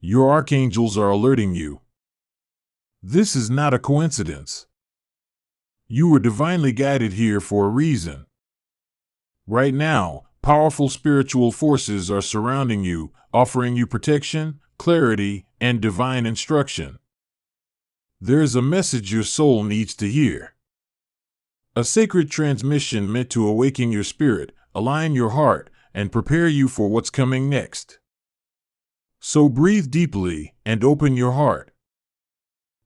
Your archangels are alerting you. This is not a coincidence. You were divinely guided here for a reason. Right now, powerful spiritual forces are surrounding you, offering you protection, clarity, and divine instruction. There is a message your soul needs to hear. A sacred transmission meant to awaken your spirit, align your heart, and prepare you for what's coming next. So breathe deeply and open your heart.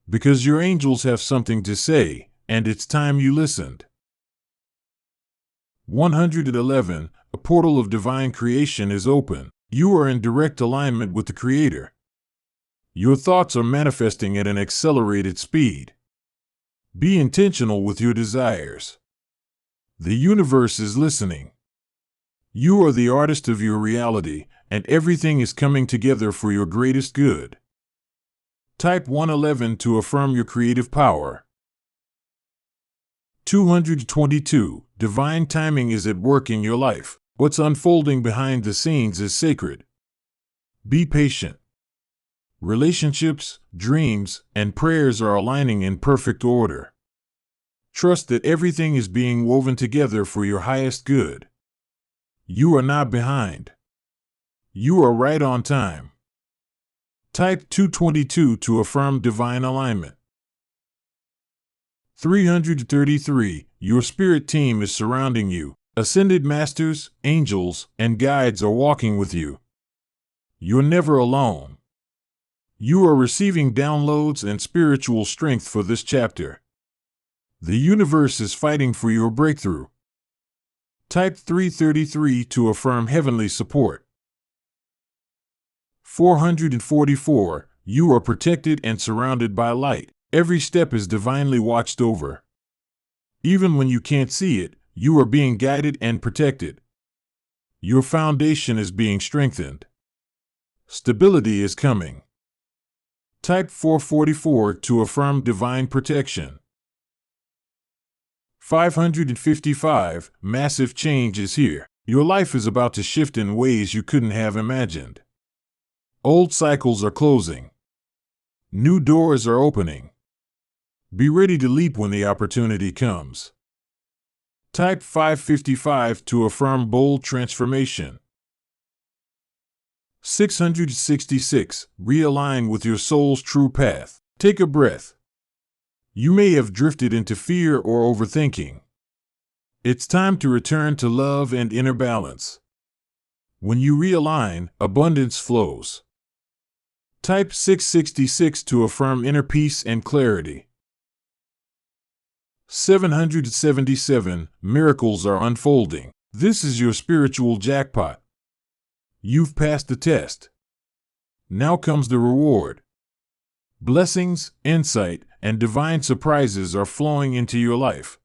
Because your angels have something to say, and it's time you listened. 111. A portal of divine creation is open. You are in direct alignment with the Creator. Your thoughts are manifesting at an accelerated speed. Be intentional with your desires. The universe is listening. You are the artist of your reality, and everything is coming together for your greatest good. Type 111 to affirm your creative power. 222. Divine timing is at work in your life. What's unfolding behind the scenes is sacred. Be patient. Relationships, dreams, and prayers are aligning in perfect order. Trust that everything is being woven together for your highest good. You are not behind. You are right on time. Type 222 to affirm divine alignment. 333. Your spirit team is surrounding you. Ascended masters, angels, and guides are walking with you. You're never alone. You are receiving downloads and spiritual strength for this chapter. The universe is fighting for your breakthrough. Type 333 to affirm heavenly support. 444. You are protected and surrounded by light. Every step is divinely watched over. Even when you can't see it, you are being guided and protected. Your foundation is being strengthened. Stability is coming. Type 444 to affirm divine protection. 555. Massive change is here. Your life is about to shift in ways you couldn't have imagined. Old cycles are closing. New doors are opening. Be ready to leap when the opportunity comes. Type 555 to affirm bold transformation. 666. Realign with your soul's true path. Take a breath. You may have drifted into fear or overthinking. It's time to return to love and inner balance. When you realign, abundance flows. Type 666 to affirm inner peace and clarity. 777. Miracles are unfolding. This is your spiritual jackpot. You've passed the test. Now comes the reward. Blessings, insight, and divine surprises are flowing into your life.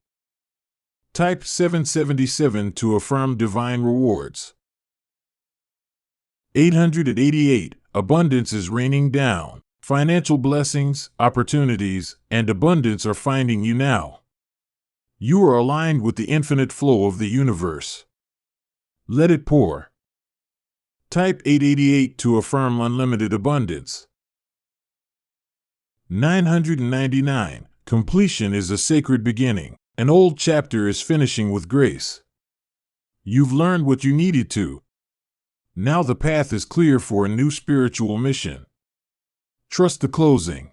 Type 777 to affirm divine rewards. 888. Abundance is raining down. Financial blessings, opportunities, and abundance are finding you now. You are aligned with the infinite flow of the universe. Let it pour. Type 888 to affirm unlimited abundance. 999. Completion is a sacred beginning. An old chapter is finishing with grace. You've learned what you needed to. Now the path is clear for a new spiritual mission. Trust the closing.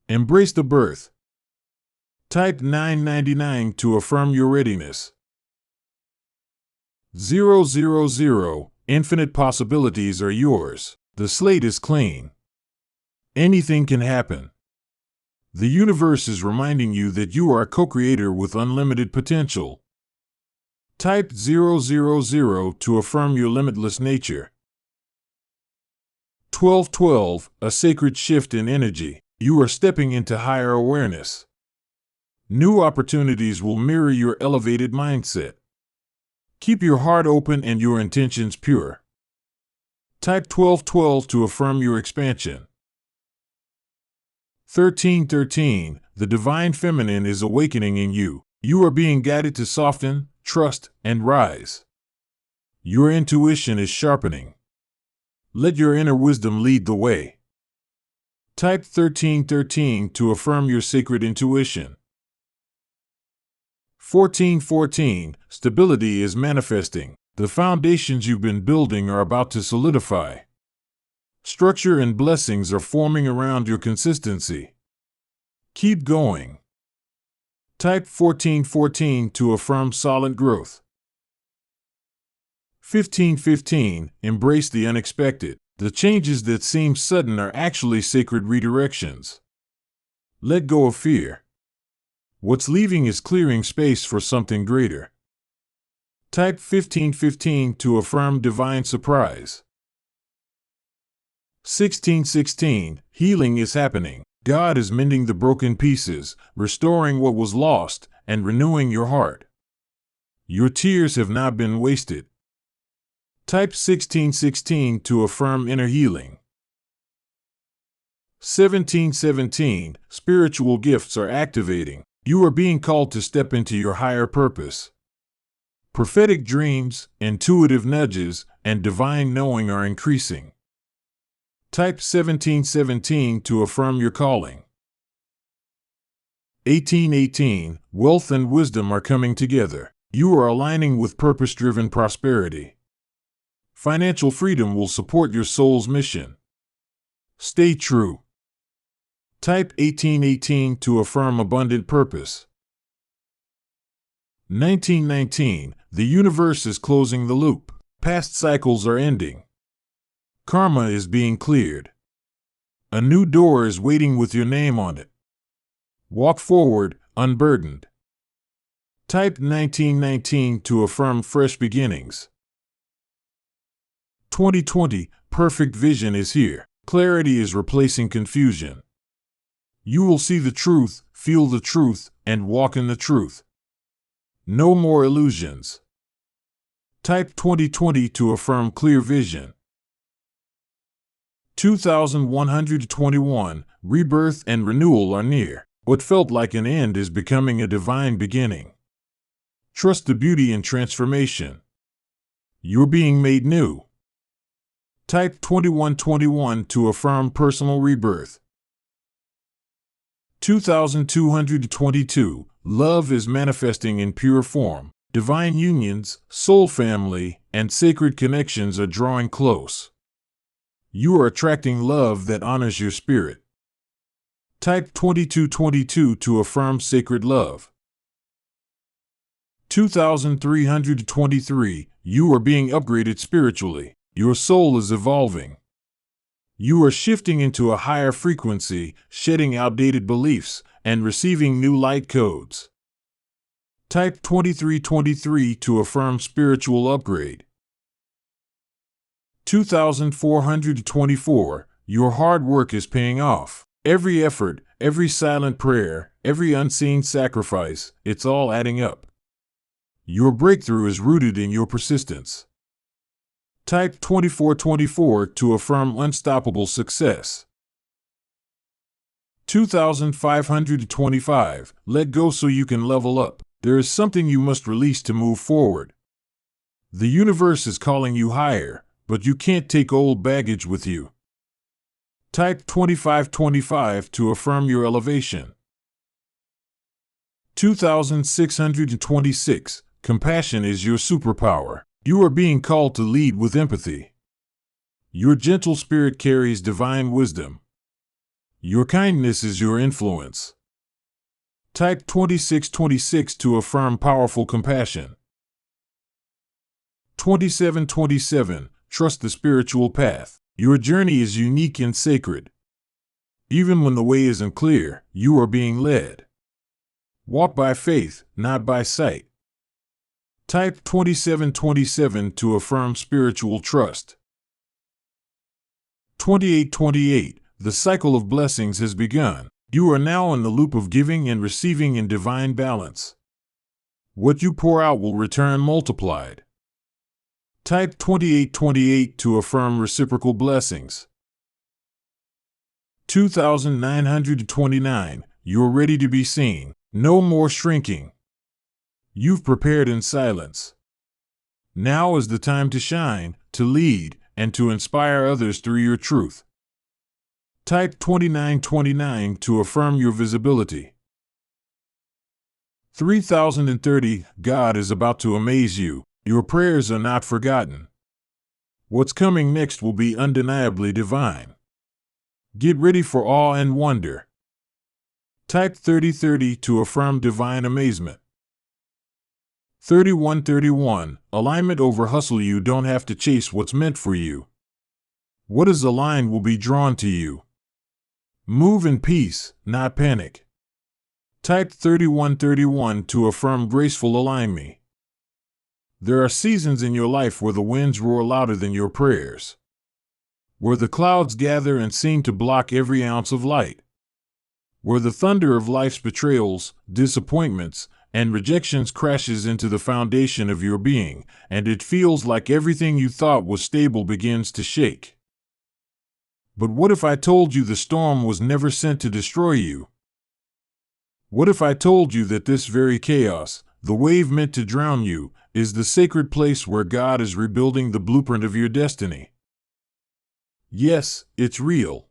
Embrace the birth. Type 999 to affirm your readiness. 000. Infinite possibilities are yours. The slate is clean. Anything can happen. The universe is reminding you that you are a co-creator with unlimited potential. Type 000 to affirm your limitless nature. 1212. A sacred shift in energy. You are stepping into higher awareness. New opportunities will mirror your elevated mindset. Keep your heart open and your intentions pure. Type 1212 to affirm your expansion. 1313. The divine feminine is awakening in you. You are being guided to soften, trust, and rise. Your intuition is sharpening. Let your inner wisdom lead the way. Type 1313 to affirm your sacred intuition. 1414, stability is manifesting. The foundations you've been building are about to solidify. Structure and blessings are forming around your consistency. Keep going. Type 1414 to affirm solid growth. 1515, embrace the unexpected. The changes that seem sudden are actually sacred redirections. Let go of fear. What's leaving is clearing space for something greater. Type 1515 to affirm divine surprise. 1616, healing is happening. God is mending the broken pieces, restoring what was lost, and renewing your heart. Your tears have not been wasted. Type 1616 to affirm inner healing. 1717, spiritual gifts are activating. You are being called to step into your higher purpose. Prophetic dreams, intuitive nudges, and divine knowing are increasing. Type 1717 to affirm your calling. 1818, wealth and wisdom are coming together. You are aligning with purpose-driven prosperity. Financial freedom will support your soul's mission. Stay true. Type 1818 to affirm abundant purpose. 1919, the universe is closing the loop. Past cycles are ending. Karma is being cleared. A new door is waiting with your name on it. Walk forward, unburdened. Type 1919 to affirm fresh beginnings. 2020, perfect vision is here. Clarity is replacing confusion. You will see the truth, feel the truth, and walk in the truth. No more illusions. Type 2020 to affirm clear vision. 2121, rebirth and renewal are near. What felt like an end is becoming a divine beginning. Trust the beauty in transformation. You're being made new. Type 2121 to affirm personal rebirth. 2222, love is manifesting in pure form. Divine unions, soul family, and sacred connections are drawing close. You are attracting love that honors your spirit. Type 2222 to affirm sacred love. 2323, you are being upgraded spiritually. Your soul is evolving. You are shifting into a higher frequency, shedding outdated beliefs, and receiving new light codes. Type 2323 to affirm spiritual upgrade. 2424, your hard work is paying off. Every effort, every silent prayer, every unseen sacrifice, it's all adding up. Your breakthrough is rooted in your persistence. Type 2424 to affirm unstoppable success. 2525, let go so you can level up. There is something you must release to move forward. The universe is calling you higher, but you can't take old baggage with you. Type 2525 to affirm your elevation. 2626, compassion is your superpower. You are being called to lead with empathy. Your gentle spirit carries divine wisdom. Your kindness is your influence. Type 2626 to affirm powerful compassion. 2727, trust the spiritual path. Your journey is unique and sacred. Even when the way isn't clear, you are being led. Walk by faith, not by sight. Type 2727 to affirm spiritual trust. 2828, the cycle of blessings has begun. You are now in the loop of giving and receiving in divine balance. What you pour out will return multiplied. Type 2828 to affirm reciprocal blessings. 2929, you're ready to be seen. No more shrinking. You've prepared in silence. Now is the time to shine, to lead, and to inspire others through your truth. Type 2929 to affirm your visibility. 3030. God is about to amaze you. Your prayers are not forgotten. What's coming next will be undeniably divine. Get ready for awe and wonder. Type 3030 to affirm divine amazement. 3131. Alignment over hustle. You don't have to chase what's meant for you. What is aligned will be drawn to you. Move in peace, not panic. Type 3131 to affirm graceful align me. There are seasons in your life where the winds roar louder than your prayers, where the clouds gather and seem to block every ounce of light, where the thunder of life's betrayals, disappointments, and rejections crashes into the foundation of your being, and it feels like everything you thought was stable begins to shake. But what if I told you the storm was never sent to destroy you? What if I told you that this very chaos, the wave meant to drown you, is the sacred place where God is rebuilding the blueprint of your destiny? Yes, it's real.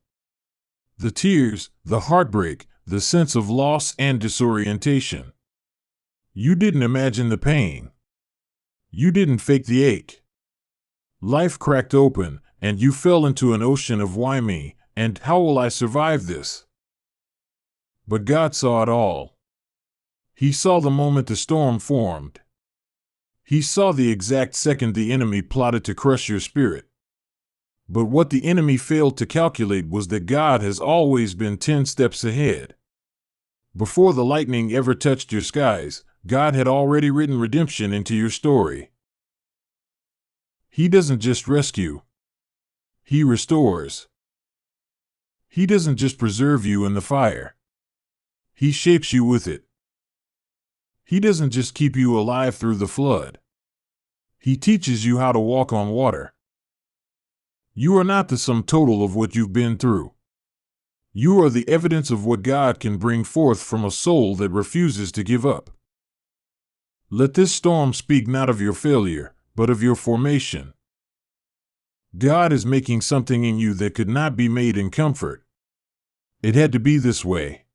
The tears, the heartbreak, the sense of loss and disorientation. You didn't imagine the pain. You didn't fake the ache. Life cracked open, and you fell into an ocean of why me, and how will I survive this? But God saw it all. He saw the moment the storm formed. He saw the exact second the enemy plotted to crush your spirit. But what the enemy failed to calculate was that God has always been 10 steps ahead. Before the lightning ever touched your skies, God had already written redemption into your story. He doesn't just rescue. He restores. He doesn't just preserve you in the fire. He shapes you with it. He doesn't just keep you alive through the flood. He teaches you how to walk on water. You are not the sum total of what you've been through. You are the evidence of what God can bring forth from a soul that refuses to give up. Let this storm speak not of your failure, but of your formation. God is making something in you that could not be made in comfort. It had to be this way.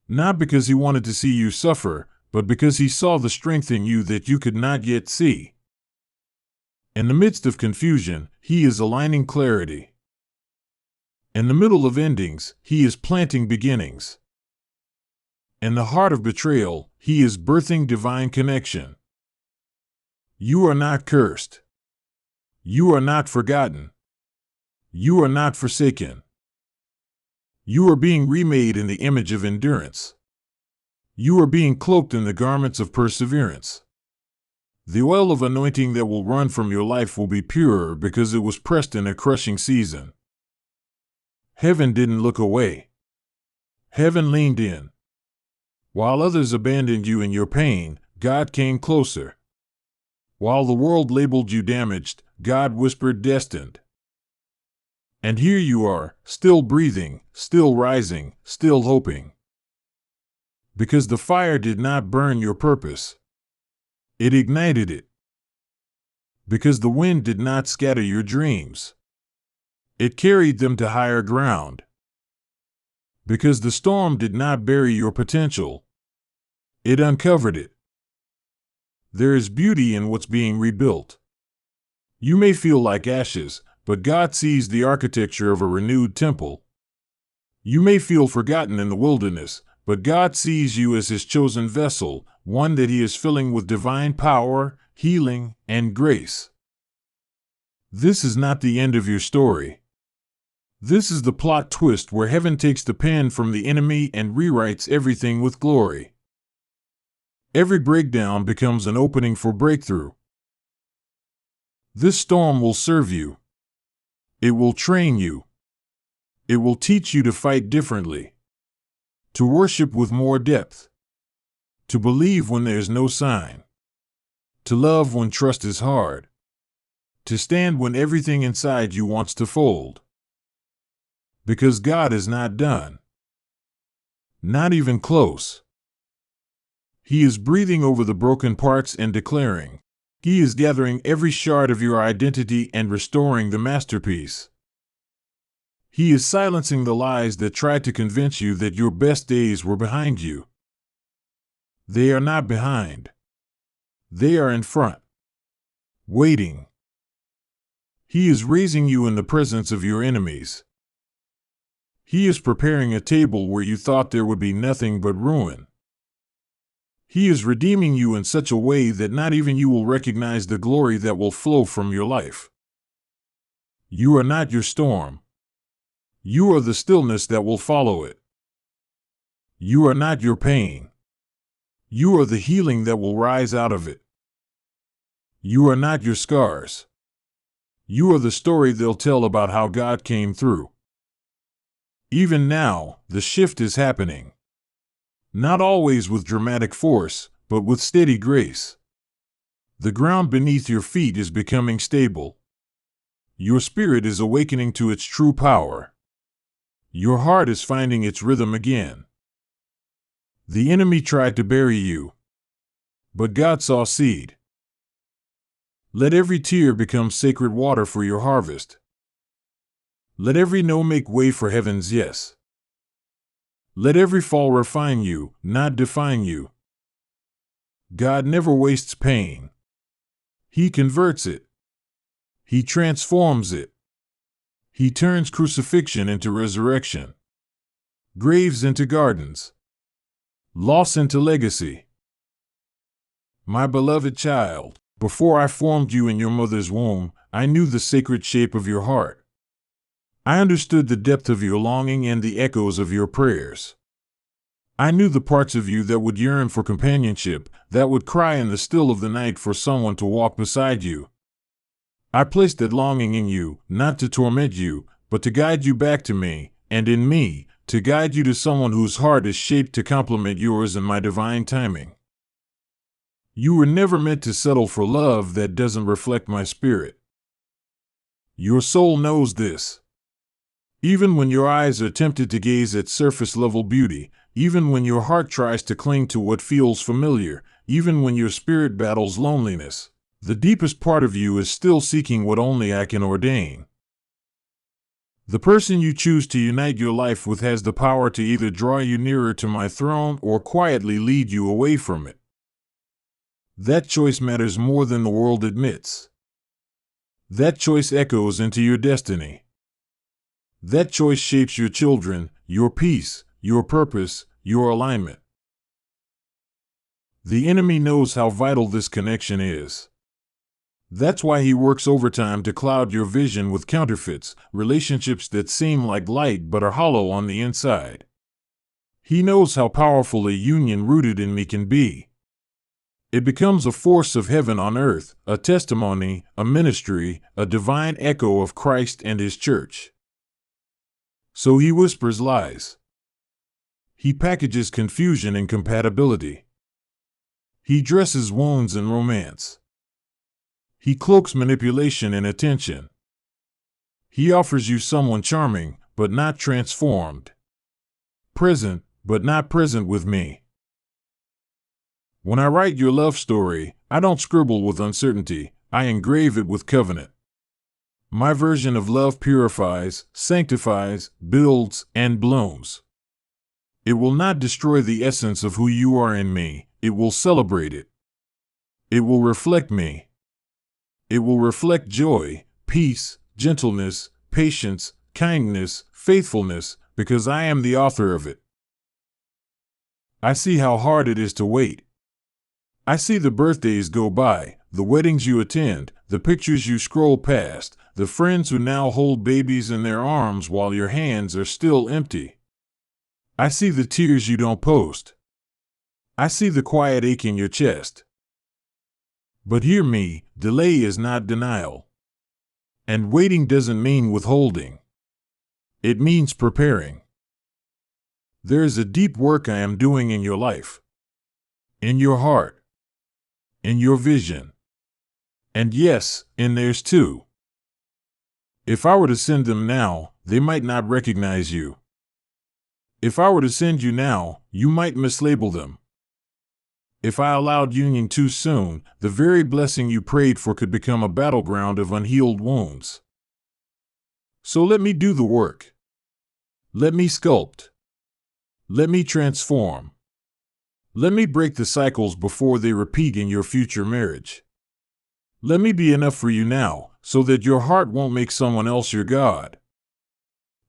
Not because He wanted to see you suffer, but because He saw the strength in you that you could not yet see. In the midst of confusion, He is aligning clarity. In the middle of endings, He is planting beginnings. In the heart of betrayal, He is birthing divine connection. You are not cursed. You are not forgotten. You are not forsaken. You are being remade in the image of endurance. You are being cloaked in the garments of perseverance. The oil of anointing that will run from your life will be purer because it was pressed in a crushing season. Heaven didn't look away. Heaven leaned in. While others abandoned you in your pain, God came closer. While the world labeled you damaged, God whispered destined. And here you are, still breathing, still rising, still hoping. Because the fire did not burn your purpose. It ignited it. Because the wind did not scatter your dreams. It carried them to higher ground. Because the storm did not bury your potential. It uncovered it. There is beauty in what's being rebuilt. You may feel like ashes, but God sees the architecture of a renewed temple. You may feel forgotten in the wilderness, but God sees you as His chosen vessel, one that He is filling with divine power, healing, and grace. This is not the end of your story. This is the plot twist where heaven takes the pen from the enemy and rewrites everything with glory. Every breakdown becomes an opening for breakthrough. This storm will serve you. It will train you. It will teach you to fight differently, to worship with more depth, to believe when there's no sign, to love when trust is hard, to stand when everything inside you wants to fold. Because God is not done. Not even close. He is breathing over the broken parts and declaring, He is gathering every shard of your identity and restoring the masterpiece. He is silencing the lies that tried to convince you that your best days were behind you. They are not behind. They are in front, waiting. He is raising you in the presence of your enemies. He is preparing a table where you thought there would be nothing but ruin. He is redeeming you in such a way that not even you will recognize the glory that will flow from your life. You are not your storm. You are the stillness that will follow it. You are not your pain. You are the healing that will rise out of it. You are not your scars. You are the story they'll tell about how God came through. Even now, the shift is happening. Not always with dramatic force, but with steady grace. The ground beneath your feet is becoming stable. Your spirit is awakening to its true power. Your heart is finding its rhythm again. The enemy tried to bury you, but God saw seed. Let every tear become sacred water for your harvest. Let every no make way for heaven's yes. Let every fall refine you, not define you. God never wastes pain. He converts it. He transforms it. He turns crucifixion into resurrection, graves into gardens, loss into legacy. My beloved child, before I formed you in your mother's womb, I knew the sacred shape of your heart. I understood the depth of your longing and the echoes of your prayers. I knew the parts of you that would yearn for companionship, that would cry in the still of the night for someone to walk beside you. I placed that longing in you, not to torment you, but to guide you back to me, and in me, to guide you to someone whose heart is shaped to complement yours in my divine timing. You were never meant to settle for love that doesn't reflect my spirit. Your soul knows this. Even when your eyes are tempted to gaze at surface-level beauty, even when your heart tries to cling to what feels familiar, even when your spirit battles loneliness, the deepest part of you is still seeking what only I can ordain. The person you choose to unite your life with has the power to either draw you nearer to my throne or quietly lead you away from it. That choice matters more than the world admits. That choice echoes into your destiny. That choice shapes your children, your peace, your purpose, your alignment. The enemy knows how vital this connection is. That's why he works overtime to cloud your vision with counterfeits, relationships that seem like light but are hollow on the inside. He knows how powerful a union rooted in me can be. It becomes a force of heaven on earth, a testimony, a ministry, a divine echo of Christ and His church. So he whispers lies. He packages confusion in compatibility. He dresses wounds in romance. He cloaks manipulation in attention. He offers you someone charming, but not transformed. Present, but not present with me. When I write your love story, I don't scribble with uncertainty, I engrave it with covenant. My version of love purifies, sanctifies, builds, and blooms. It will not destroy the essence of who you are in me, it will celebrate it. It will reflect me. It will reflect joy, peace, gentleness, patience, kindness, faithfulness, because I am the author of it. I see how hard it is to wait. I see the birthdays go by, the weddings you attend, the pictures you scroll past, the friends who now hold babies in their arms while your hands are still empty. I see the tears you don't post. I see the quiet ache in your chest. But hear me, delay is not denial. And waiting doesn't mean withholding. It means preparing. There is a deep work I am doing in your life, in your heart, in your vision, and yes, in theirs too. If I were to send them now, they might not recognize you. If I were to send you now, you might mislabel them. If I allowed union too soon, the very blessing you prayed for could become a battleground of unhealed wounds. So let me do the work. Let me sculpt. Let me transform. Let me break the cycles before they repeat in your future marriage. Let me be enough for you now, so that your heart won't make someone else your God.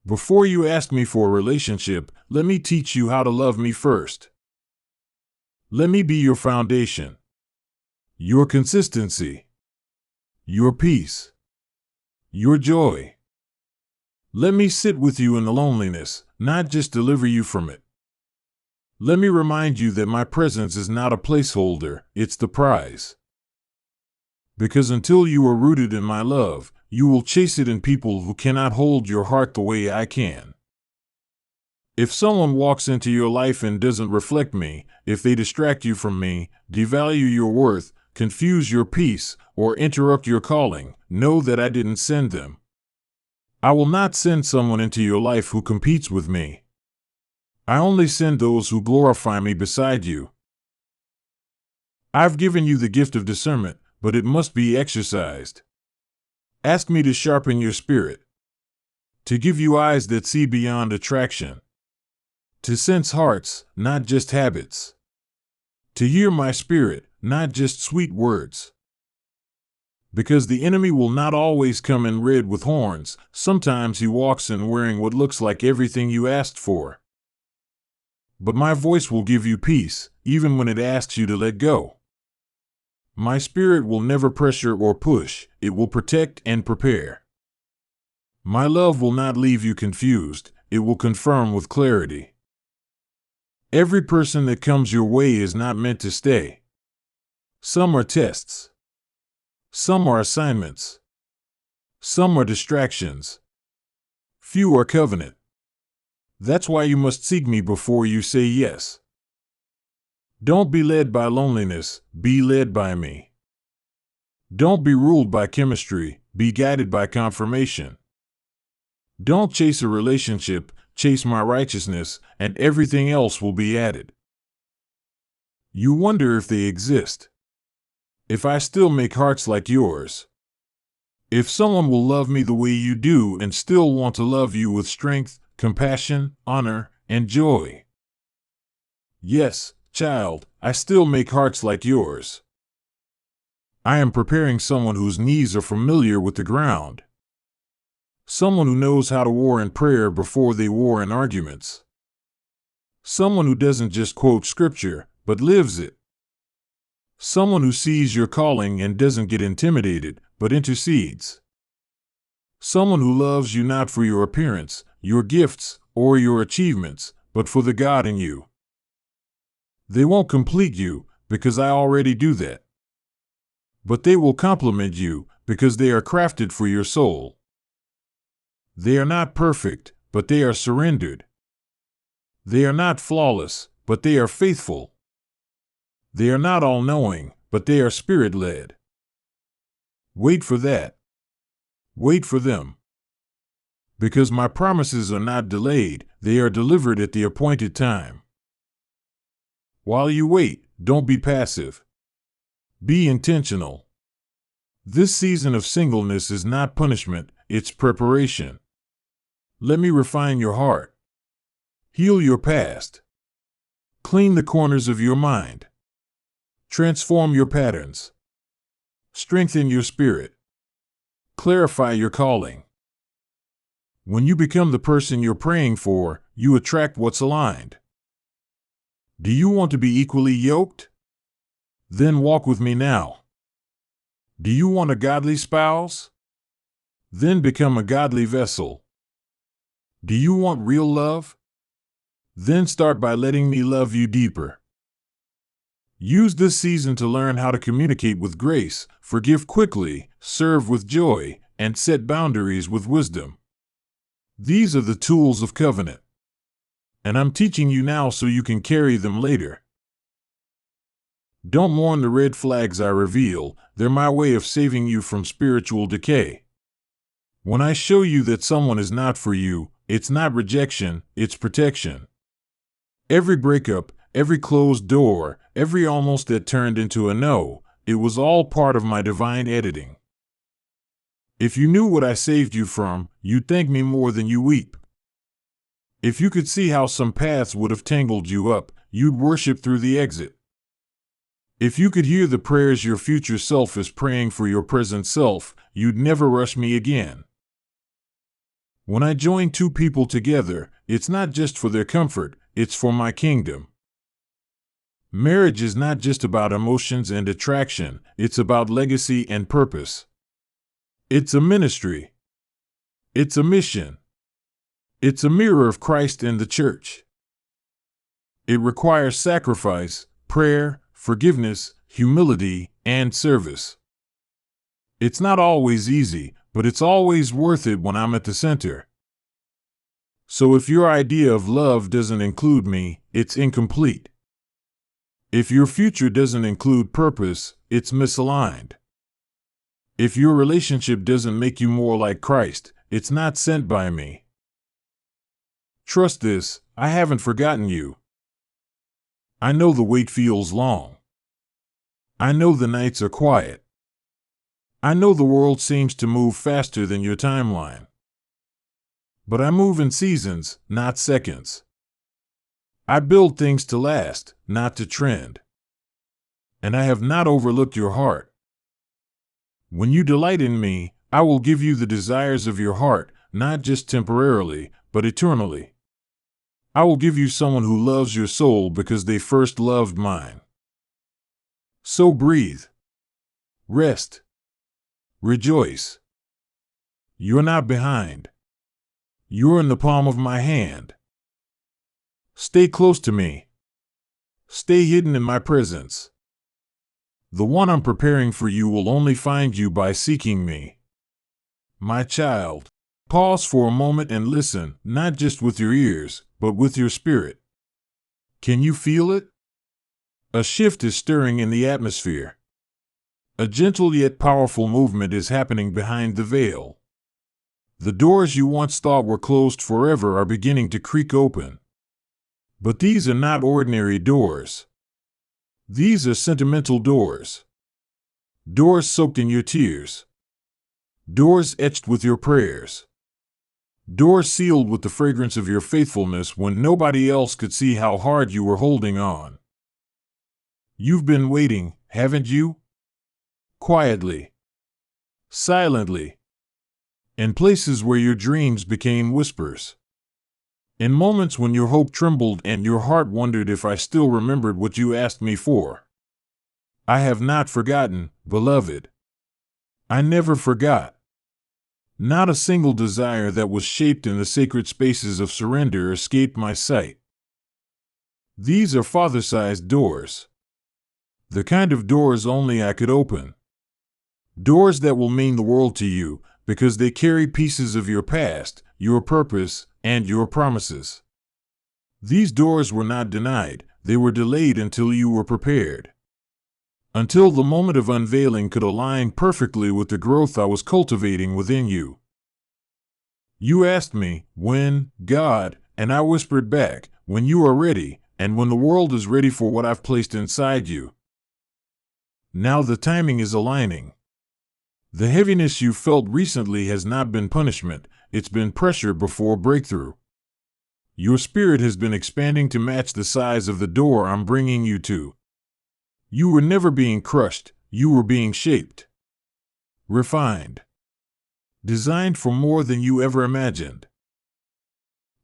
Before you ask me for a relationship, let me teach you how to love me first. Let me be your foundation, your consistency, your peace, your joy. Let me sit with you in the loneliness, not just deliver you from it. Let me remind you that my presence is not a placeholder, it's the prize. Because until you are rooted in my love, you will chase it in people who cannot hold your heart the way I can. If someone walks into your life and doesn't reflect me, if they distract you from me, devalue your worth, confuse your peace, or interrupt your calling, know that I didn't send them. I will not send someone into your life who competes with me. I only send those who glorify me beside you. I've given you the gift of discernment, but it must be exercised. Ask me to sharpen your spirit, to give you eyes that see beyond attraction, to sense hearts, not just habits, to hear my spirit, not just sweet words. Because the enemy will not always come in red with horns, sometimes he walks in wearing what looks like everything you asked for. But my voice will give you peace, even when it asks you to let go. My spirit will never pressure or push, it will protect and prepare. My love will not leave you confused, it will confirm with clarity. Every person that comes your way is not meant to stay. Some are tests. Some are assignments. Some are distractions. Few are covenant. That's why you must seek me before you say yes. Don't be led by loneliness, be led by me. Don't be ruled by chemistry, be guided by confirmation. Don't chase a relationship, chase my righteousness, and everything else will be added. You wonder if they exist. If I still make hearts like yours. If someone will love me the way you do and still want to love you with strength, compassion, honor, and joy. Yes, child, I still make hearts like yours. I am preparing someone whose knees are familiar with the ground. Someone who knows how to war in prayer before they war in arguments. Someone who doesn't just quote scripture, but lives it. Someone who sees your calling and doesn't get intimidated, but intercedes. Someone who loves you not for your appearance, your gifts, or your achievements, but for the God in you. They won't complete you, because I already do that. But they will complement you, because they are crafted for your soul. They are not perfect, but they are surrendered. They are not flawless, but they are faithful. They are not all-knowing, but they are spirit-led. Wait for that. Wait for them. Because my promises are not delayed, they are delivered at the appointed time. While you wait, don't be passive. Be intentional. This season of singleness is not punishment, it's preparation. Let me refine your heart. Heal your past. Clean the corners of your mind. Transform your patterns. Strengthen your spirit. Clarify your calling. When you become the person you're praying for, you attract what's aligned. Do you want to be equally yoked? Then walk with me now. Do you want a godly spouse? Then become a godly vessel. Do you want real love? Then start by letting me love you deeper. Use this season to learn how to communicate with grace, forgive quickly, serve with joy, and set boundaries with wisdom. These are the tools of covenant. And I'm teaching you now so you can carry them later. Don't mourn the red flags I reveal, they're my way of saving you from spiritual decay. When I show you that someone is not for you, it's not rejection, it's protection. Every breakup, every closed door, every almost that turned into a no, it was all part of my divine editing. If you knew what I saved you from, you'd thank me more than you weep. If you could see how some paths would have tangled you up, you'd worship through the exit. If you could hear the prayers your future self is praying for your present self, you'd never rush me again. When I join two people together, it's not just for their comfort, it's for my kingdom. Marriage is not just about emotions and attraction, it's about legacy and purpose. It's a ministry. It's a mission. It's a mirror of Christ and the church. It requires sacrifice, prayer, forgiveness, humility, and service. It's not always easy, but it's always worth it when I'm at the center. So if your idea of love doesn't include me, it's incomplete. If your future doesn't include purpose, it's misaligned. If your relationship doesn't make you more like Christ, it's not sent by me. Trust this, I haven't forgotten you. I know the wait feels long. I know the nights are quiet. I know the world seems to move faster than your timeline. But I move in seasons, not seconds. I build things to last, not to trend. And I have not overlooked your heart. When you delight in me, I will give you the desires of your heart, not just temporarily, but eternally. I will give you someone who loves your soul because they first loved mine. So breathe. Rest. Rejoice. You're not behind. You're in the palm of my hand. Stay close to me. Stay hidden in my presence. The one I'm preparing for you will only find you by seeking me. My child, pause for a moment and listen, not just with your ears, but with your spirit. Can you feel it? A shift is stirring in the atmosphere. A gentle yet powerful movement is happening behind the veil. The doors you once thought were closed forever are beginning to creak open. But these are not ordinary doors. These are sentimental doors. Doors soaked in your tears. Doors etched with your prayers. Doors sealed with the fragrance of your faithfulness when nobody else could see how hard you were holding on. You've been waiting, haven't you? Quietly. Silently. In places where your dreams became whispers. In moments when your hope trembled and your heart wondered if I still remembered what you asked me for. I have not forgotten, beloved. I never forgot. Not a single desire that was shaped in the sacred spaces of surrender escaped my sight. These are father-sized doors. The kind of doors only I could open. Doors that will mean the world to you because they carry pieces of your past, your purpose, and your promises. These doors were not denied, they were delayed until you were prepared. Until the moment of unveiling could align perfectly with the growth I was cultivating within you. You asked me, when, God, and I whispered back, when you are ready, and when the world is ready for what I've placed inside you. Now the timing is aligning. The heaviness you felt recently has not been punishment, it's been pressure before breakthrough. Your spirit has been expanding to match the size of the door I'm bringing you to. You were never being crushed, you were being shaped. Refined. Designed for more than you ever imagined.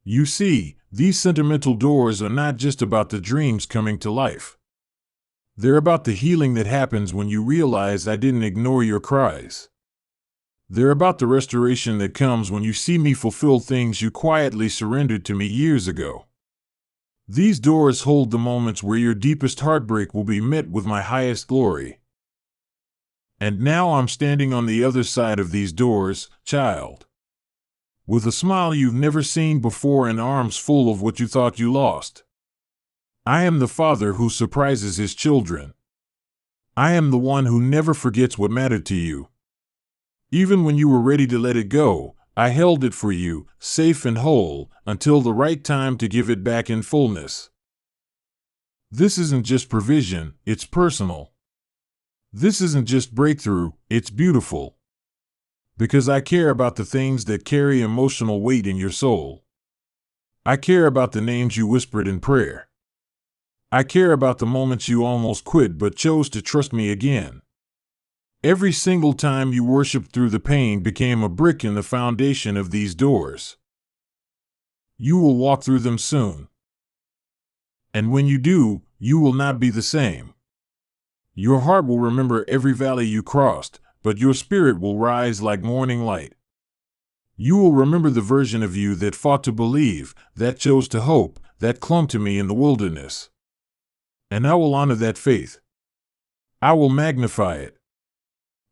You see, these sentimental doors are not just about the dreams coming to life. They're about the healing that happens when you realize I didn't ignore your cries. They're about the restoration that comes when you see me fulfill things you quietly surrendered to me years ago. These doors hold the moments where your deepest heartbreak will be met with my highest glory. And now I'm standing on the other side of these doors, child. With a smile you've never seen before and arms full of what you thought you lost. I am the father who surprises his children. I am the one who never forgets what mattered to you. Even when you were ready to let it go, I held it for you, safe and whole, until the right time to give it back in fullness. This isn't just provision, it's personal. This isn't just breakthrough, it's beautiful. Because I care about the things that carry emotional weight in your soul. I care about the names you whispered in prayer. I care about the moments you almost quit but chose to trust me again. Every single time you worshiped through the pain became a brick in the foundation of these doors. You will walk through them soon. And when you do, you will not be the same. Your heart will remember every valley you crossed, but your spirit will rise like morning light. You will remember the version of you that fought to believe, that chose to hope, that clung to me in the wilderness. And I will honor that faith. I will magnify it.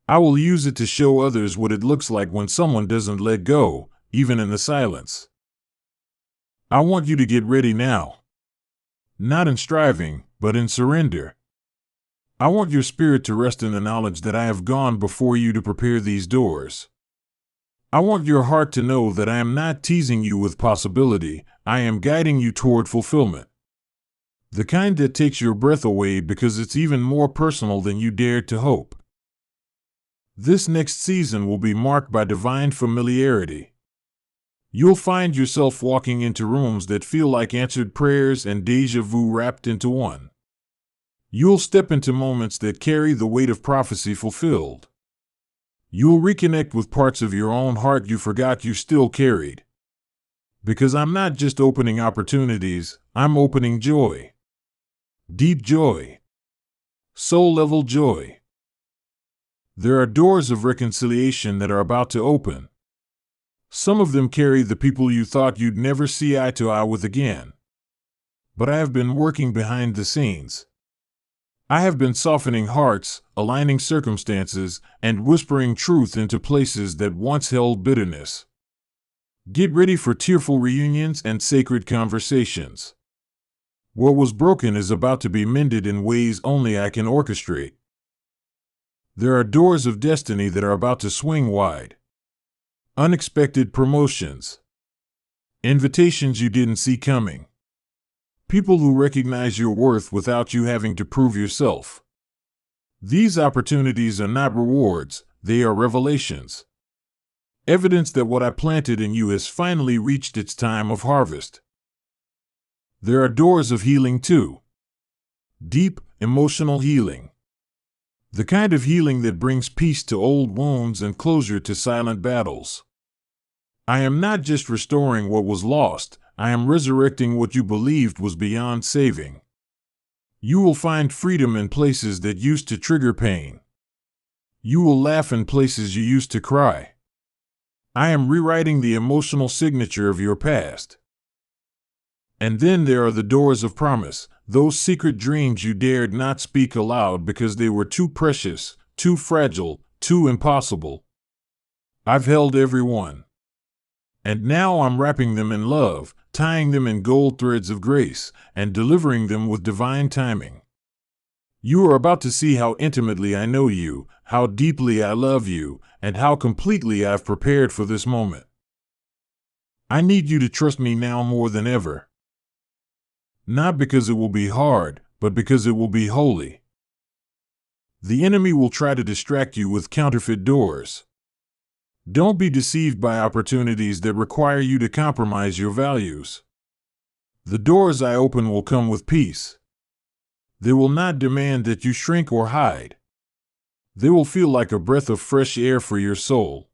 I will use it to show others what it looks like when someone doesn't let go, even in the silence. I want you to get ready now. Not in striving, but in surrender. I want your spirit to rest in the knowledge that I have gone before you to prepare these doors. I want your heart to know that I am not teasing you with possibility, I am guiding you toward fulfillment. The kind that takes your breath away because it's even more personal than you dared to hope. This next season will be marked by divine familiarity. You'll find yourself walking into rooms that feel like answered prayers and déjà vu wrapped into one. You'll step into moments that carry the weight of prophecy fulfilled. You'll reconnect with parts of your own heart you forgot you still carried. Because I'm not just opening opportunities, I'm opening joy. Deep joy. Soul-level joy. There are doors of reconciliation that are about to open. Some of them carry the people you thought you'd never see eye to eye with again. But I have been working behind the scenes. I have been softening hearts, aligning circumstances, and whispering truth into places that once held bitterness. Get ready for tearful reunions and sacred conversations. What was broken is about to be mended in ways only I can orchestrate. There are doors of destiny that are about to swing wide. Unexpected promotions. Invitations you didn't see coming. People who recognize your worth without you having to prove yourself. These opportunities are not rewards, they are revelations. Evidence that what I planted in you has finally reached its time of harvest. There are doors of healing too. Deep, emotional healing. The kind of healing that brings peace to old wounds and closure to silent battles. I am not just restoring what was lost, I am resurrecting what you believed was beyond saving. You will find freedom in places that used to trigger pain. You will laugh in places you used to cry. I am rewriting the emotional signature of your past. And then there are the doors of promise, those secret dreams you dared not speak aloud because they were too precious, too fragile, too impossible. I've held every one. And now I'm wrapping them in love, tying them in gold threads of grace, and delivering them with divine timing. You are about to see how intimately I know you, how deeply I love you, and how completely I've prepared for this moment. I need you to trust me now more than ever. Not because it will be hard, but because it will be holy. The enemy will try to distract you with counterfeit doors. Don't be deceived by opportunities that require you to compromise your values. The doors I open will come with peace. They will not demand that you shrink or hide. They will feel like a breath of fresh air for your soul.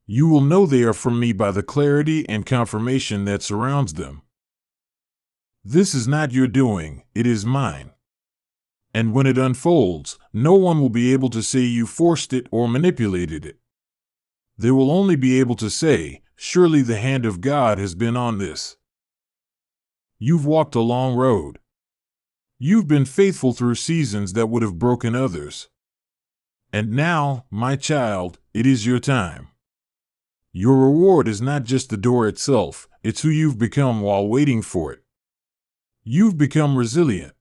You will know they are from me by the clarity and confirmation that surrounds them. This is not your doing, it is mine. And when it unfolds, no one will be able to say you forced it or manipulated it. They will only be able to say, surely the hand of God has been on this. You've walked a long road. You've been faithful through seasons that would have broken others. And now, my child, it is your time. Your reward is not just the door itself, it's who you've become while waiting for it. You've become resilient,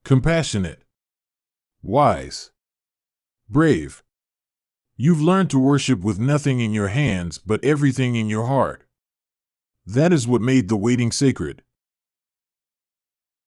compassionate, wise, brave. You've learned to worship with nothing in your hands but everything in your heart. That is what made the waiting sacred.